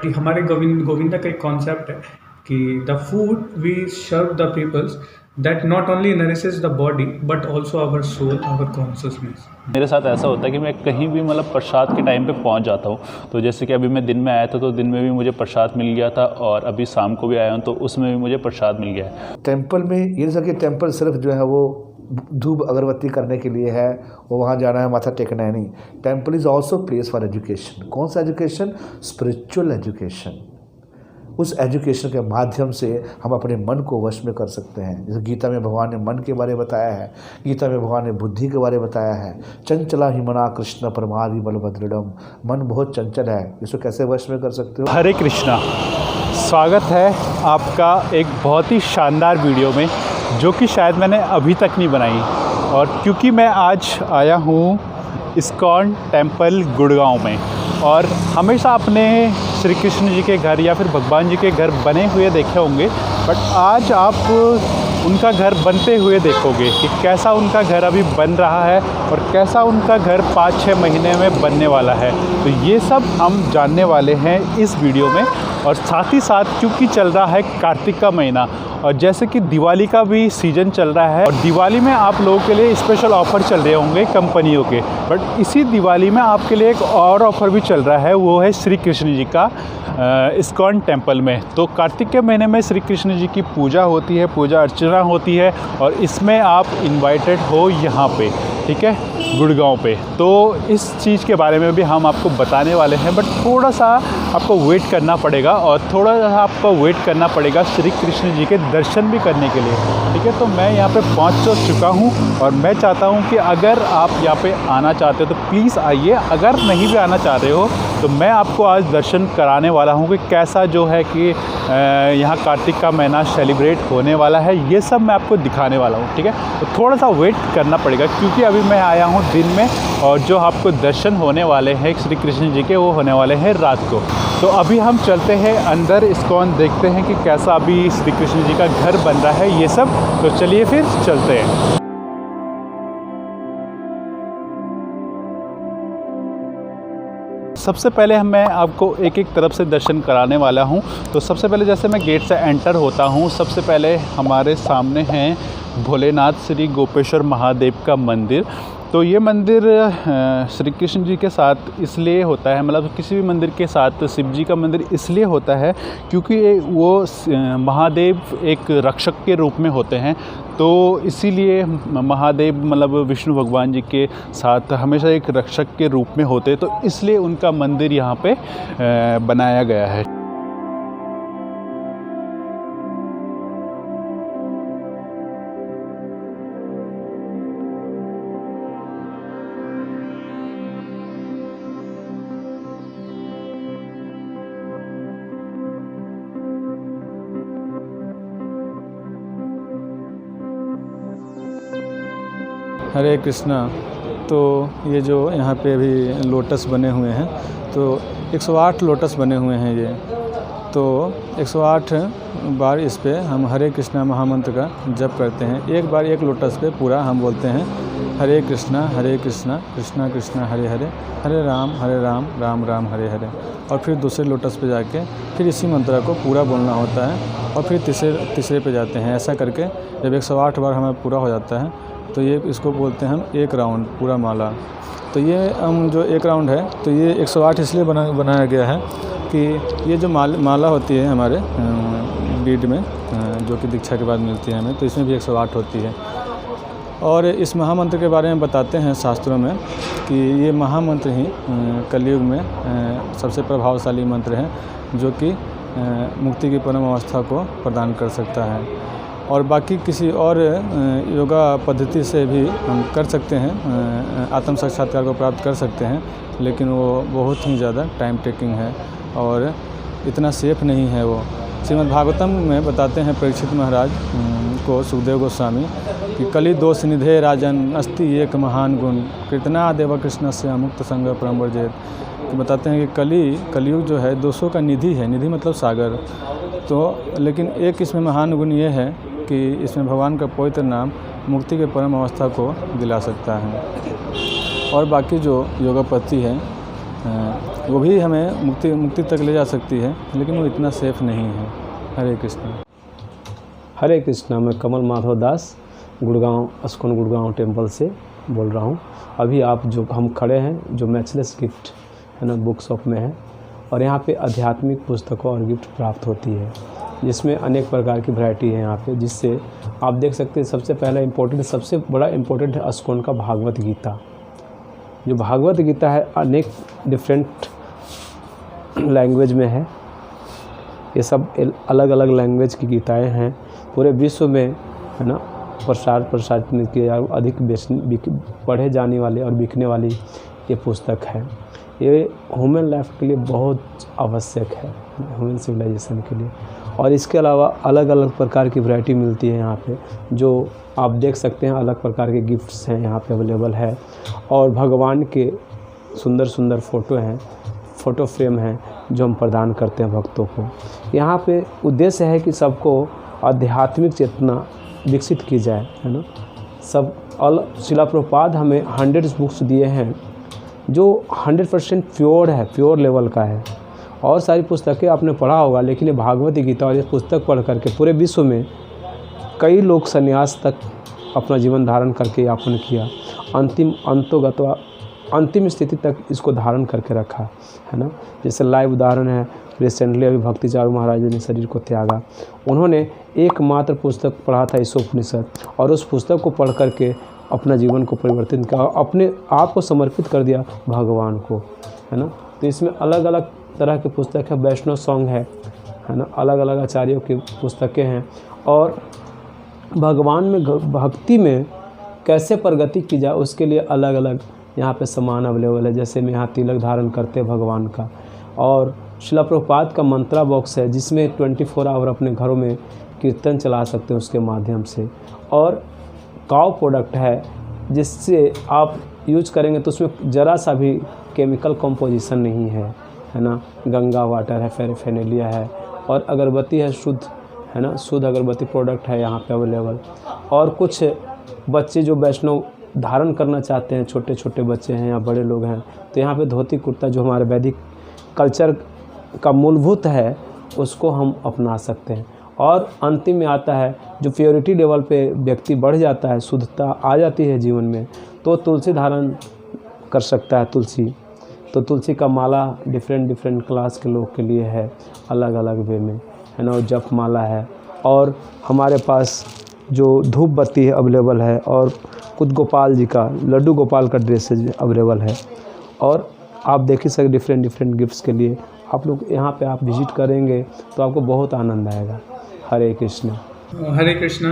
But हमारे गोविंदा का एक कॉन्सेप्ट है कि the food we serve the peoples that not only nourishes the body but also our soul, our consciousness. मेरे साथ ऐसा होता है कि मैं कहीं भी मतलब प्रसाद के टाइम पे पहुंच जाता हूं। तो जैसे कि अभी मैं दिन में आया था तो दिन में भी मुझे प्रसाद मिल गया था, और अभी शाम को भी आया हूं तो उसमें भी मुझे प्रसाद मिल गया है। टेम्पल में ये नहीं कि टेम्पल सिर्फ जो है वो धूप अगरबत्ती करने के लिए है, वो वहाँ जाना है, माथा टेकना है, नहीं। Temple is also place for education. कौन सा एजुकेशन? Spiritual education. उस एजुकेशन के माध्यम से हम अपने मन को वश में कर सकते हैं। जैसे गीता में भगवान ने मन के बारे में बताया है, गीता में भगवान ने बुद्धि के बारे में बताया है। चंचला ही मना कृष्ण परमादि बलभद्रडम। मन बहुत चंचल है, इसको कैसे वश में कर सकते हो? हरे कृष्णा, स्वागत है आपका एक बहुत ही शानदार वीडियो में, जो कि शायद मैंने अभी तक नहीं बनाई। और क्योंकि मैं आज आया हूँ इस्कॉन टेम्पल गुड़गांव में, और हमेशा अपने श्री कृष्ण जी के घर या फिर भगवान जी के घर बने हुए देखे होंगे, बट आज आप उनका घर बनते हुए देखोगे कि कैसा उनका घर अभी बन रहा है और कैसा उनका घर 5-6 महीने में बनने वाला है। तो ये सब हम जानने वाले हैं इस वीडियो में। और साथ ही साथ क्योंकि चल रहा है कार्तिक का महीना, और जैसे कि दिवाली का भी सीज़न चल रहा है, और दिवाली में आप लोगों के लिए स्पेशल ऑफ़र चल रहे होंगे कंपनियों के, बट इसी दिवाली में आपके लिए एक और ऑफ़र भी चल रहा है, वो है श्री कृष्ण जी का इस्कॉन टेम्पल में। तो कार्तिक के महीने में श्री कृष्ण जी की पूजा होती है, पूजा अर्चना होती है, और इसमें आप इनवाइटेड हो यहाँ पे, ठीक है, गुड़गांव पे। तो इस चीज़ के बारे में भी हम आपको बताने वाले हैं, बट थोड़ा सा आपको वेट करना पड़ेगा, और थोड़ा सा आपको वेट करना पड़ेगा श्री कृष्ण जी के दर्शन भी करने के लिए, ठीक है। तो मैं यहाँ पे पहुँच चुका हूँ, और मैं चाहता हूँ कि अगर आप यहाँ पे आना चाहते हो तो प्लीज़ आइए। अगर नहीं भी आना चाह रहे हो तो मैं आपको आज दर्शन कराने वाला हूँ कि कैसा जो है कि यहाँ कार्तिक का महीना सेलिब्रेट होने वाला है, ये सब मैं आपको दिखाने वाला हूँ, ठीक है। तो थोड़ा सा वेट करना पड़ेगा, क्योंकि अभी मैं आया हूँ दिन में, और जो आपको दर्शन होने वाले हैं श्री कृष्ण जी के, वो होने वाले हैं रात को। तो अभी हम चलते हैं अंदर इस्कॉन, देखते हैं कि कैसा अभी श्री कृष्ण जी का घर बन रहा है ये सब। तो चलिए फिर चलते हैं। सबसे पहले मैं आपको एक एक तरफ से दर्शन कराने वाला हूं। तो सबसे पहले जैसे मैं गेट से एंटर होता हूं, सबसे पहले हमारे सामने हैं भोलेनाथ श्री गोपेश्वर महादेव का मंदिर। तो ये मंदिर श्री कृष्ण जी के साथ इसलिए होता है, मतलब किसी भी मंदिर के साथ शिव जी का मंदिर इसलिए होता है क्योंकि वो महादेव एक रक्षक के रूप में होते हैं। तो इसीलिए महादेव मतलब विष्णु भगवान जी के साथ हमेशा एक रक्षक के रूप में होते, तो इसलिए उनका मंदिर यहाँ पे बनाया गया है। हरे कृष्णा। तो ये जो यहाँ पे अभी लोटस बने हुए हैं, तो 108 लोटस बने हुए हैं ये। तो 108 बार इस पे हम हरे कृष्णा महामंत्र का जप करते हैं। एक बार एक लोटस पे पूरा हम बोलते हैं हरे कृष्णा कृष्णा कृष्णा हरे हरे, हरे राम राम राम हरे हरे। और फिर दूसरे लोटस पे जाके फिर इसी मंत्र को पूरा बोलना होता है, और फिर तीसरे पे जाते हैं। ऐसा करके जब 108 बार हमें पूरा हो जाता है तो ये इसको बोलते हैं हम एक राउंड पूरा माला। तो ये हम जो एक राउंड है, तो ये 108 इसलिए बनाया गया है कि ये जो माला होती है हमारे बीड में, जो कि दीक्षा के बाद मिलती है हमें, तो इसमें भी 108 होती है। और इस महामंत्र के बारे में बताते हैं शास्त्रों में कि ये महामंत्र ही कलयुग में सबसे प्रभावशाली मंत्र है, जो कि मुक्ति की परम अवस्था को प्रदान कर सकता है। और बाकी किसी और योगा पद्धति से भी हम कर सकते हैं, आत्म साक्षात्कार को प्राप्त कर सकते हैं, लेकिन वो बहुत ही ज़्यादा टाइम टेकिंग है और इतना सेफ नहीं है वो। श्रीमद् भागवतम में बताते हैं परीक्षित महाराज को सुखदेव गोस्वामी कि कलि दोष निधे राजन अस्ति एक महान गुण कृतना देव कृष्ण से अमुक्त संग परम वर्जित। तो बताते हैं कि कलियुग जो है दोषों का निधि है, निधि मतलब सागर। तो लेकिन एक इसमें महान गुण ये है कि इसमें भगवान का पवित्र नाम मुक्ति के परम अवस्था को दिला सकता है। और बाकी जो योगा पद्धति है वो भी हमें मुक्ति तक ले जा सकती है, लेकिन वो इतना सेफ नहीं है। हरे कृष्ण। हरे कृष्णा। मैं कमल माधव दास गुड़गांव अस्कोन गुड़गांव टेम्पल से बोल रहा हूँ। अभी आप जो हम खड़े हैं जो मैचलेस गिफ्ट है ना बुक शॉप में है, और यहाँ पे आध्यात्मिक पुस्तकों और गिफ्ट प्राप्त होती है, जिसमें अनेक प्रकार की वैरायटी है यहाँ पे, जिससे आप देख सकते हैं सबसे पहला सबसे बड़ा इम्पोर्टेंट है अस्कोन का भागवत गीता। जो भागवत गीता है अनेक डिफरेंट लैंग्वेज में है। ये सब अलग अलग लैंग्वेज की गीताएं हैं, पूरे विश्व में है ना प्रसारित किए अधिक पढ़े जाने वाले और बिकने वाली ये पुस्तक है। ये ह्यूमन लाइफ के लिए बहुत आवश्यक है, ह्यूमन सिविलाइजेशन के लिए। और इसके अलावा अलग अलग प्रकार की वैरायटी मिलती है यहाँ पे, जो आप देख सकते हैं अलग प्रकार के गिफ्ट्स हैं यहाँ पे अवेलेबल है। और भगवान के सुंदर सुंदर फ़ोटो हैं, फ़ोटो फ्रेम हैं जो हम प्रदान करते हैं भक्तों को। यहाँ पे उद्देश्य है कि सबको आध्यात्मिक चेतना विकसित की जाए, है ना। शिला प्रभुपाद हमें 100 बुक्स दिए हैं जो 100% प्योर है, प्योर लेवल का है। और सारी पुस्तकें आपने पढ़ा होगा, लेकिन ये भागवत गीता और ये पुस्तक पढ़ करके पूरे विश्व में कई लोग संन्यास तक अपना जीवन धारण करके यापन किया, अंतिम स्थिति तक इसको धारण करके रखा, है ना। जैसे लाइव उदाहरण है, रिसेंटली अभी भक्ति चारू महाराज ने शरीर को त्यागा। उन्होंने एकमात्र पुस्तक पढ़ा था ईशोपनिषद, और उस पुस्तक को पढ़ करके अपना जीवन को परिवर्तित किया, अपने आप को समर्पित कर दिया भगवान को, है ना। तो इसमें अलग अलग तरह के पुस्तक है, वैष्णव सॉन्ग है ना, अलग अलग आचार्यों की पुस्तकें हैं। और भगवान में भक्ति में कैसे प्रगति की जाए उसके लिए अलग अलग यहाँ पे सामान अवेलेबल है। जैसे में यहाँ तिलक धारण करते हैं भगवान का, और शिला प्रभुपाद का मंत्रा बॉक्स है जिसमें 24 आवर अपने घरों में कीर्तन चला सकते हैं उसके माध्यम से। और काव प्रोडक्ट है जिससे आप यूज करेंगे तो उसमें ज़रा सा भी केमिकल कंपोजिशन नहीं है, है ना। गंगा वाटर है, फेरेफेनेलिया है, और अगरबत्ती है शुद्ध, है ना, शुद्ध अगरबत्ती प्रोडक्ट है यहाँ पे अवेलेबल। और कुछ बच्चे जो वैष्णव धारण करना चाहते हैं, छोटे छोटे बच्चे हैं या बड़े लोग हैं, तो यहाँ पे धोती कुर्ता जो हमारे वैदिक कल्चर का मूलभूत है उसको हम अपना सकते हैं। और अंतिम में आता है जो प्योरिटी लेवल पे व्यक्ति बढ़ जाता है, शुद्धता आ जाती है जीवन में, तो तुलसी धारण कर सकता है। तो तुलसी का माला डिफरेंट क्लास के लोग के लिए है, अलग अलग वे में, है ना। जप माला है, और हमारे पास जो धूप बत्ती है अवेलेबल है, और खुद गोपाल जी का लड्डू गोपाल का ड्रेसेज अवेलेबल है। और आप देख ही सकते डिफरेंट गिफ्ट्स के लिए आप लोग यहाँ पे आप विजिट करेंगे तो आपको बहुत आनंद आएगा। हरे कृष्णा। हरे कृष्णा।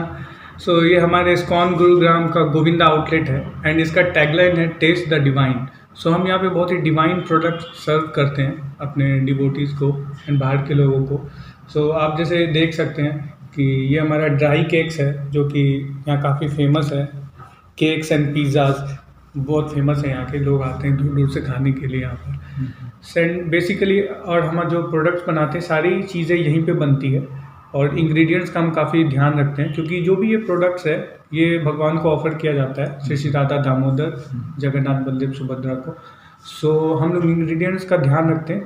सो ये हमारे इस्कॉन गुरुग्राम का गोविंदा आउटलेट है, एंड इसका टैगलाइन है टेस्ट द डिवाइन। सो हम यहाँ पे बहुत ही डिवाइन प्रोडक्ट सर्व करते हैं अपने डिवोटीज़ को एंड बाहर के लोगों को। सो आप जैसे देख सकते हैं कि ये हमारा ड्राई केक्स है जो कि यहाँ काफ़ी फेमस है। केक्स एंड पिज़्ज़ाज़ बहुत फेमस है, यहाँ के लोग आते हैं दूर दूर से खाने के लिए यहाँ पर। बेसिकली और हम जो प्रोडक्ट्स बनाते हैं सारी चीज़ें यहीं पे बनती है, और इंग्रेडिएंट्स का हम काफ़ी ध्यान रखते हैं, क्योंकि जो भी ये प्रोडक्ट्स है ये भगवान को ऑफ़र किया जाता है, श्री राधा दामोदर जगन्नाथ बलदेव सुभद्रा को। सो हम लोग इंग्रेडिएंट्स का ध्यान रखते हैं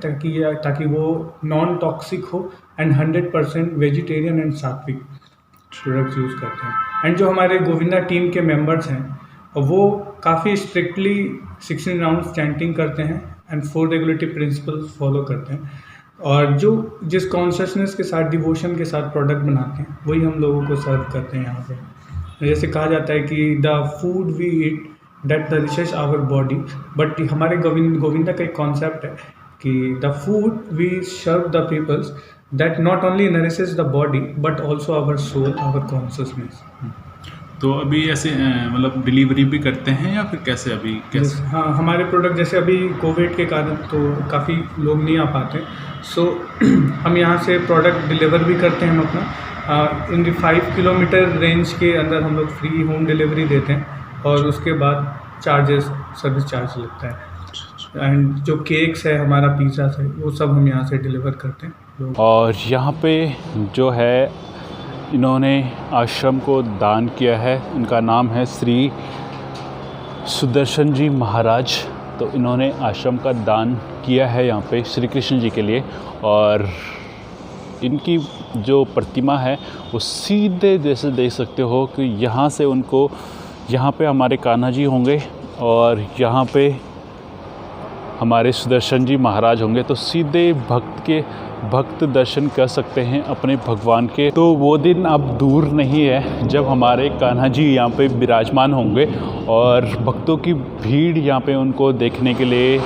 ताकि वो नॉन टॉक्सिक हो, एंड 100% वेजिटेरियन एंड सात्विक प्रोडक्ट्स यूज़ करते हैं। एंड जो हमारे गोविंदा टीम के मेंबर्स हैं वो काफ़ी स्ट्रिक्टली 16 राउंड्स चैंटिंग करते हैं एंड 4 रेगुलेटरी प्रिंसिपल्स फॉलो करते हैं, और जो जिस कॉन्शियसनेस के साथ, डिवोशन के साथ प्रोडक्ट बनाते हैं वही हम लोगों को सर्व करते हैं यहाँ पे। जैसे कहा जाता है कि the food we eat that nourishes our body, but हमारे गोविंदा का एक कॉन्सेप्ट है कि the food we serve the peoples that not only nourishes the body but also our soul, our consciousness. तो अभी ऐसे मतलब डिलीवरी भी करते हैं या फिर कैसे अभी कैसे? हाँ, हमारे प्रोडक्ट जैसे अभी कोविड के कारण तो काफ़ी लोग नहीं आ पाते, सो हम यहाँ से प्रोडक्ट डिलीवर भी करते हैं। हम अपना इन 5 किलोमीटर रेंज के अंदर हम लोग फ्री होम डिलीवरी देते हैं, और उसके बाद सर्विस चार्ज लगता है। एंड जो केक्स है, हमारा पिज़्ज़ा है, वो सब हम यहाँ से डिलीवर करते हैं। और यहाँ पे जो है इन्होंने आश्रम को दान किया है, इनका नाम है श्री सुदर्शन जी महाराज। तो इन्होंने आश्रम का दान किया है यहाँ पे श्री कृष्ण जी के लिए। और इनकी जो प्रतिमा है वो सीधे जैसे देख सकते हो कि यहाँ से उनको, यहाँ पे हमारे कान्हा जी होंगे और यहाँ पे हमारे सुदर्शन जी महाराज होंगे। तो सीधे भक्त दर्शन कर सकते हैं अपने भगवान के। तो वो दिन अब दूर नहीं है जब हमारे कान्हा जी यहाँ पे विराजमान होंगे और भक्तों की भीड़ यहाँ पे उनको देखने के लिए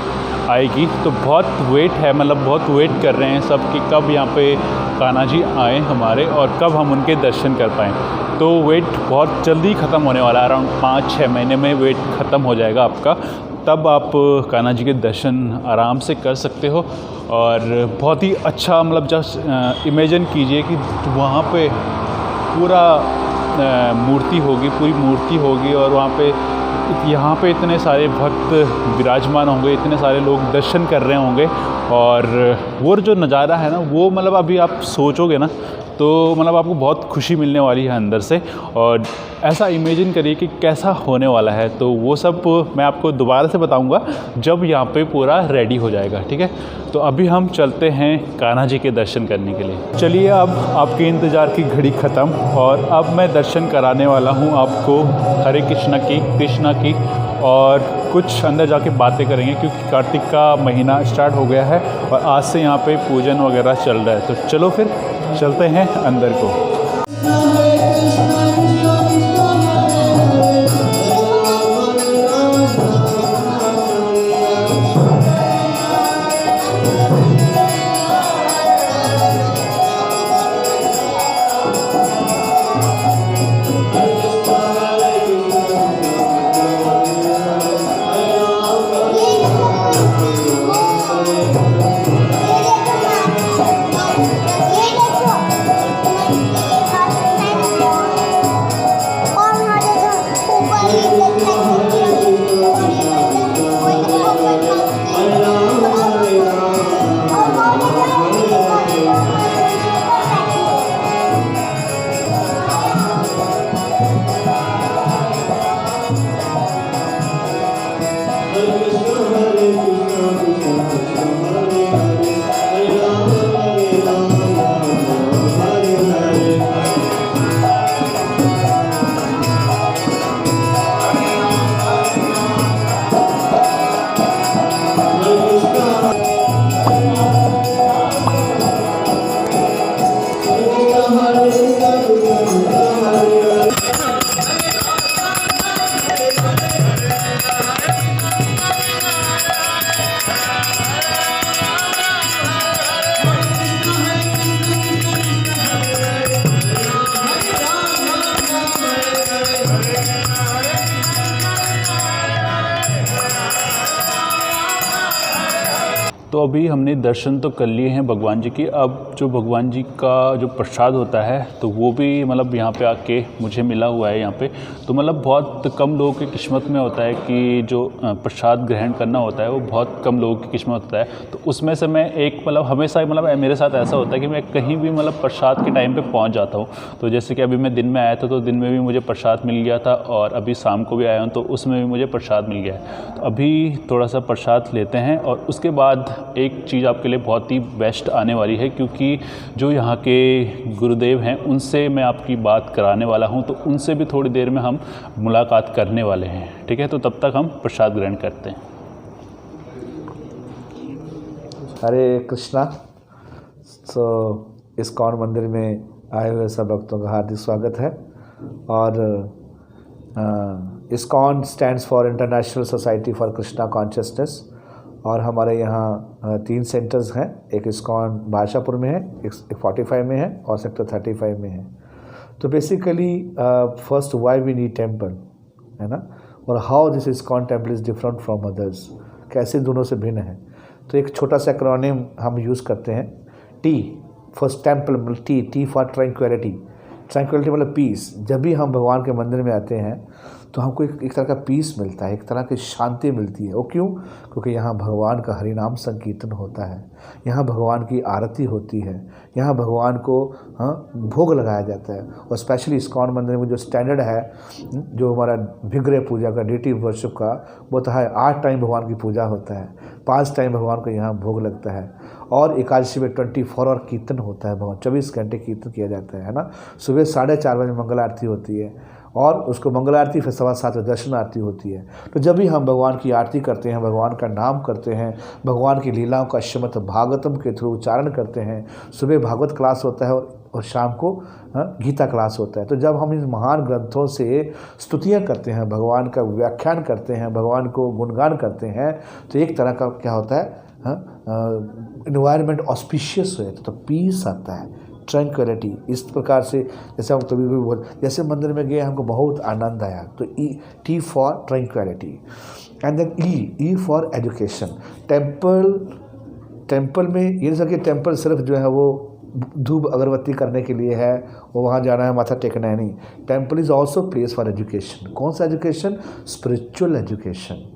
आएगी। तो बहुत वेट है, मतलब बहुत वेट कर रहे हैं सब कि कब यहाँ पे कान्हा जी आएँ हमारे और कब हम उनके दर्शन कर पाएँ। तो वेट बहुत जल्दी ख़त्म होने वाला है, अराउंड 5-6 महीने में वेट ख़त्म हो जाएगा आपका। तब आप कान्हा जी के दर्शन आराम से कर सकते हो। और बहुत ही अच्छा, मतलब जस्ट इमेजिन कीजिए कि वहाँ पे पूरा मूर्ति होगी, पूरी मूर्ति होगी और वहाँ पे यहाँ पे इतने सारे भक्त विराजमान होंगे, इतने सारे लोग दर्शन कर रहे होंगे। और वो जो नज़ारा है ना, वो मतलब अभी आप सोचोगे ना तो मतलब आपको बहुत खुशी मिलने वाली है अंदर से। और ऐसा इमेजिन करिए कि कैसा होने वाला है। तो वो सब मैं आपको दोबारा से बताऊंगा जब यहाँ पे पूरा रेडी हो जाएगा, ठीक है। तो अभी हम चलते हैं कान्हा जी के दर्शन करने के लिए। चलिए, अब आपके इंतज़ार की घड़ी ख़त्म और अब मैं दर्शन कराने वाला हूँ आपको हरे कृष्णा की और कुछ अंदर जाके बातें करेंगे क्योंकि कार्तिक का महीना स्टार्ट हो गया है और आज से यहाँ पे पूजन वगैरह चल रहा है। तो चलो फिर चलते हैं अंदर को। तो अभी हमने दर्शन तो कर लिए हैं भगवान जी की। अब जो भगवान जी का जो प्रसाद होता है तो वो भी मतलब यहाँ पे आके मुझे मिला हुआ है यहाँ पे। तो मतलब बहुत कम लोगों की किस्मत में होता है कि जो प्रसाद ग्रहण करना होता है वो बहुत कम लोगों की किस्मत होता है। तो उसमें से मैं एक मतलब हमेशा मतलब मेरे साथ ऐसा होता है कि मैं कहीं भी मतलब प्रसाद के टाइम पर पहुँच जाता हूँ। तो जैसे कि अभी मैं दिन में आया था तो दिन में भी मुझे प्रसाद मिल गया था और अभी शाम को भी आया हूँ तो उसमें भी मुझे प्रसाद मिल गया है। तो अभी थोड़ा सा प्रसाद लेते हैं और उसके बाद एक चीज़ आपके लिए बहुत ही बेस्ट आने वाली है क्योंकि जो यहाँ के गुरुदेव हैं उनसे मैं आपकी बात कराने वाला हूँ। तो उनसे भी थोड़ी देर में हम मुलाकात करने वाले हैं, ठीक है। तो तब तक हम प्रसाद ग्रहण करते हैं। हरे कृष्णा। सो इस्कॉन मंदिर में आए हुए सब भक्तों का हार्दिक स्वागत है। और ISKCON stands for international society for Krishna consciousness. और हमारे यहाँ 3 सेंटर्स हैं, एक इस्कॉन भाषापुर में है, एक 45 में है और सेक्टर 35 में है। तो basically first why we need temple, है ना, और how this ISKCON temple is different from others, कैसे दोनों से भिन्न है। तो एक छोटा सा एक्रोनिम हम यूज़ करते हैं, T first temple, T for tranquillity. Tranquillity मतलब पीस। जब भी हम भगवान के मंदिर में आते हैं तो हमको एक तरह का पीस मिलता है, एक तरह की शांति मिलती है। वो क्यों? क्योंकि यहाँ भगवान का हरिनाम संकीर्तन होता है, यहाँ भगवान की आरती होती है, यहाँ भगवान को भोग लगाया जाता है। और स्पेशली इस्कॉन मंदिर में जो स्टैंडर्ड है, जो हमारा विग्रह पूजा का, डेटी वर्शिप का, वो तो है 8 टाइम भगवान की पूजा होता है, 5 टाइम भगवान को यहाँ भोग लगता है। और एकादशी में 24 आवर कीर्तन होता है, भगवान 24 घंटे कीर्तन किया जाता है ना। सुबह 4:30 बजे मंगल आरती होती है और उसको मंगल आरती फिर 7:15 बजे दर्शन आरती होती है। तो जब भी हम भगवान की आरती करते हैं, भगवान का नाम करते हैं, भगवान की लीलाओं का श्रीमद् भागवतम के थ्रू उच्चारण करते हैं, सुबह भागवत क्लास होता है और शाम को गीता क्लास होता है। तो जब हम इन महान ग्रंथों से स्तुतियाँ करते हैं, भगवान का व्याख्यान करते हैं, भगवान को गुणगान करते हैं, तो एक तरह का क्या होता है, इन्वायरमेंट ऑस्पिशियस हो जाता है, तो पीस आता है, ट्रैंक्विलिटी। इस प्रकार से जैसे हम कभी भी जैसे मंदिर में गए, हमको बहुत आनंद आया, तो T for tranquillity. And then E for education. Temple में ये नहीं कि टेम्पल सिर्फ जो है वो धूप अगरबत्ती करने के लिए है, वो वहाँ जाना है, माथा टेकना है, नहीं। Temple is also place for education. कौन सा एजुकेशन? Spiritual education.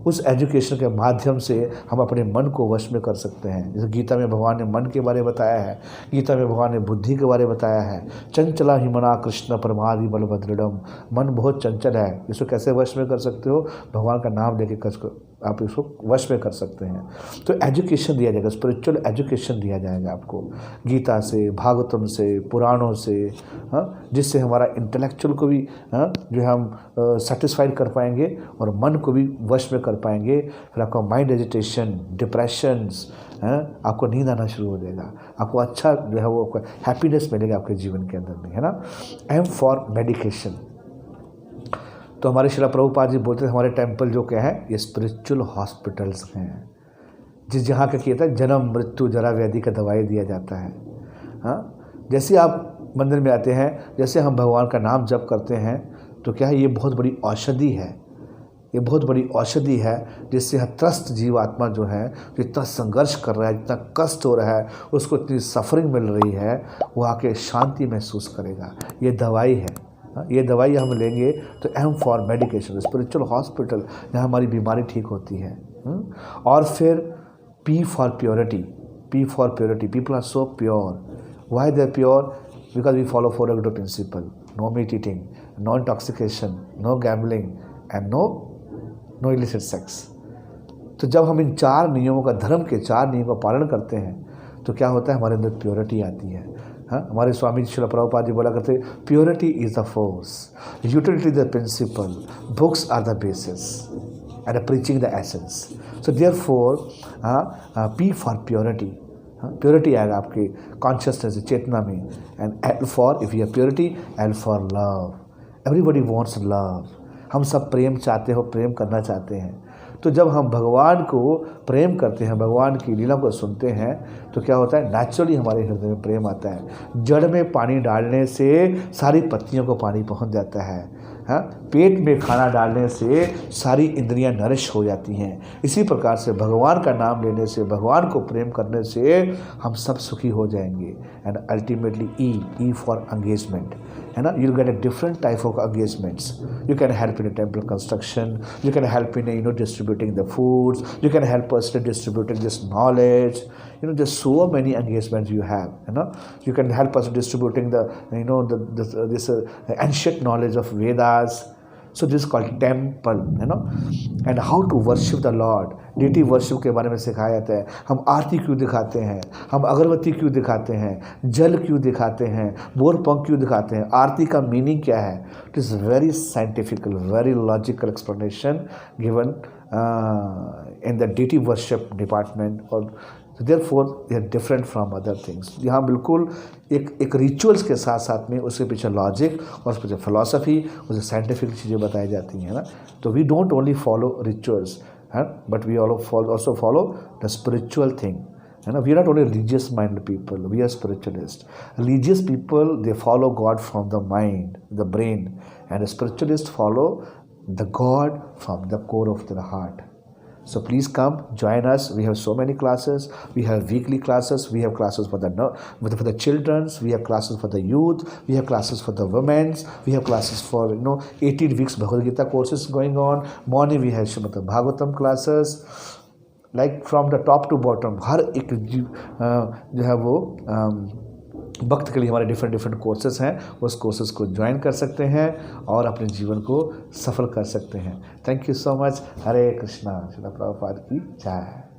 उस एजुकेशन के माध्यम से हम अपने मन को वश में कर सकते हैं। जैसे गीता में भगवान ने मन के बारे में बताया है, गीता में भगवान ने बुद्धि के बारे में बताया है। चंचला ही मना कृष्ण परमादि बलभद्रडम। मन बहुत चंचल है, इसको कैसे वश में कर सकते हो? भगवान का नाम लेके आप इसको वश में कर सकते हैं। तो एजुकेशन दिया जाएगा, स्पिरिचुअल एजुकेशन दिया जाएगा आपको गीता से, भागवतम से, पुराणों से, जिससे हमारा इंटेलेक्चुअल को भी जो है हम सेटिस्फाइड कर पाएंगे और मन को भी वश में कर पाएंगे। फिर आपका माइंड एजिटेशन, डिप्रेशंस, आपको नींद आना शुरू हो जाएगा, आपको अच्छा जो है वो हैप्पीनेस मिलेगा आपके जीवन के अंदर में, है ना। M for medication. तो हमारे श्रील प्रभुपाद जी बोलते हैं हमारे टेम्पल जो क्या है, ये स्पिरिचुअल हॉस्पिटल्स हैं, जहाँ क्या किया था, जन्म मृत्यु जरा व्याधि का दवाई दिया जाता है। जैसे आप मंदिर में आते हैं, जैसे हम भगवान का नाम जप करते हैं, तो क्या है, ये बहुत बड़ी औषधि है, ये बहुत बड़ी औषधि है, जिससे हर त्रस्त जीवात्मा जो है, जितना संघर्ष कर रहा है, जितना कष्ट हो रहा है, उसको इतनी सफरिंग मिल रही है, वो आके शांति महसूस करेगा। ये दवाई है, ये दवाई हम लेंगे तो M for medication, spiritual hospital, जहाँ हमारी बीमारी ठीक होती है। और फिर P for purity. P for purity. People are so pure. Why they are pure? Because we follow 4 अगडो principle. No meat eating, no intoxication, no gambling and no illicit sex. तो जब हम इन 4 नियमों का, धर्म के 4 नियमों का पालन करते हैं, तो क्या होता है, हमारे अंदर प्योरिटी आती है। हमारे स्वामी श्रील प्रभुपाद जी बोला करते, purity is the force, utility the principle, books are the basis and preaching the essence. So therefore P for purity. Purity आएगा आपके कॉन्शियसनेस, चेतना में। And L for, if you have purity, L for love. Everybody wants love. हम सब प्रेम चाहते हो, प्रेम करना चाहते हैं। तो जब हम भगवान को प्रेम करते हैं, भगवान की लीला को सुनते हैं, तो क्या होता है, नेचुरली हमारे हृदय में प्रेम आता है। जड़ में पानी डालने से सारी पत्तियों को पानी पहुंच जाता है। पेट में खाना डालने से सारी इंद्रियां नरिश हो जाती हैं। इसी प्रकार से भगवान का नाम लेने से, भगवान को प्रेम करने से हम सब सुखी हो जाएंगे। And ultimately E for engagement, है ना। You get a different type of engagements. You can help in temple construction, you can help in distributing the foods, you can help us to distributing this knowledge. There's so many engagements you have, you can help us distributing the this ancient knowledge of Vedas. So this is called temple, and how to worship the Lord. Deity worship के बारे में सिखाया जाता है। हम आरती क्यों दिखाते हैं, हम अगरबत्ती क्यों दिखाते हैं, जल क्यों दिखाते हैं, मोर पंख क्यों दिखाते हैं, आरती का मीनिंग क्या है। It is very scientifical, very logical explanation given in the deity worship department, और therefore they are different from other things. यहाँ बिल्कुल एक रिचुअल्स के साथ साथ में उसके पीछे लॉजिक और उसके पीछे फिलॉसफी, उसके साइंटिफिक चीज़ें बताई जाती हैं, है ना। तो we don't only follow rituals, but we also follow the spiritual thing, है ना। We are not only religious mind people, we are spiritualist. Religious people they follow God from the mind, the brain, and spiritualist follow the God from the core of their heart. So please come, join us. We have so many classes. We have weekly classes. We have classes for the childrens. We have classes for the youth. We have classes for the women's. We have classes for 18 weeks Bhagavad Gita courses going on. Morning we have Srimad Bhagavatam classes. Like from the top to bottom, हर एक जो है वो वक्त के लिए हमारे different courses हैं, उस कोर्सेज को ज्वाइन कर सकते हैं और अपने जीवन को सफल कर सकते हैं। Thank you so much. Hare Krishna. Srila Prabhupada की जय।